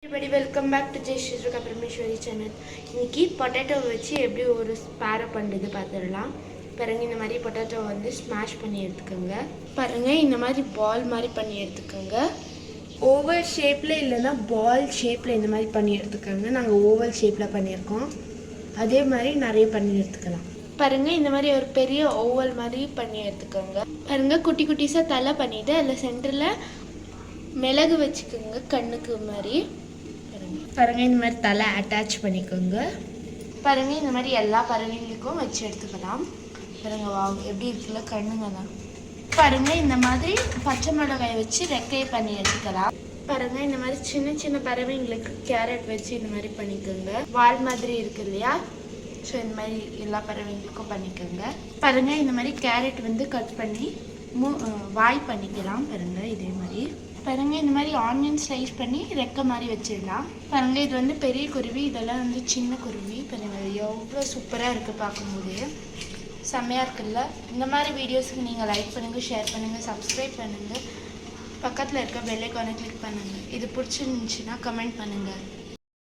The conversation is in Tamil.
everybody, welcome back to Jay Shizruka Parameshwari channel. இன்னைக்கு பொட்டேட்டோ வச்சு எப்படி ஒரு ஸ்பார பண்ணுறது பார்த்துடலாம். பாருங்க, இந்த மாதிரி பொட்டேட்டோ வந்து ஸ்மாஷ் பண்ணி எடுத்துக்கோங்க. பாருங்க, இந்த மாதிரி பால் மாதிரி பண்ணி எடுத்துக்கோங்க. ஓவல் ஷேப்பில் இல்லைன்னா பால் ஷேப்பில் இந்த மாதிரி பண்ணி எடுத்துக்கோங்க. நாங்கள் ஓவல் ஷேப்பில் பண்ணியிருக்கோம். அதே மாதிரி நிறைய பண்ணி எடுத்துக்கலாம். பாருங்க, இந்த மாதிரி ஒரு பெரிய ஓவல் மாதிரி பண்ணி எடுத்துக்கோங்க. பாருங்க, குட்டி குட்டிஸாக தலை பண்ணிவிட்டு அதில் சென்டரில் மிளகு வச்சுக்கோங்க கண்ணுக்கு மாதிரி. பாருங்க, இந்த மாதிரி தலை அட்டாச் பண்ணிக்கோங்க. பாருங்க, இந்த மாதிரி எல்லா பறவைங்களுக்கும் வச்சு எடுத்துக்கலாம். பாருங்க, வா எப்படி இருக்குல்ல கண்ணுங்க தான். பாருங்க, இந்த மாதிரி பச்சை மிளகாய் வச்சு ரெக்கையை பண்ணி எடுத்துக்கலாம். பாருங்க, இந்த மாதிரி சின்ன சின்ன பறவைங்களுக்கு கேரட் வச்சு இந்த மாதிரி பண்ணிக்கோங்க. வால் மாதிரி இருக்கு இல்லையா, ஸோ இந்த மாதிரி எல்லா பறவைங்களுக்கும் பண்ணிக்கோங்க. பாருங்க, இந்த மாதிரி கேரட் வந்து கட் பண்ணி வாய் பண்ணிக்கலாம். பாருங்க, இதே மாதிரி. பாருங்க, இந்த மாதிரி ஆனியன் ஸ்லைஸ் பண்ணி ரெக்கை மாதிரி வச்சிடலாம். பாருங்க, இது வந்து பெரிய குருவி, இதெல்லாம் வந்து சின்ன குருவி. பாருங்க, எவ்வளோ சூப்பராக இருக்குது பார்க்கும்போதே, செம்மையாக இருக்குல்ல. இந்த மாதிரி வீடியோஸுக்கு நீங்கள் லைக் பண்ணுங்கள், ஷேர் பண்ணுங்கள், சப்ஸ்கிரைப் பண்ணுங்கள், பக்கத்தில் இருக்க பெல் ஐகானை கிளிக் பண்ணுங்கள். இது பிடிச்சிருந்துச்சுன்னா கமெண்ட் பண்ணுங்கள்.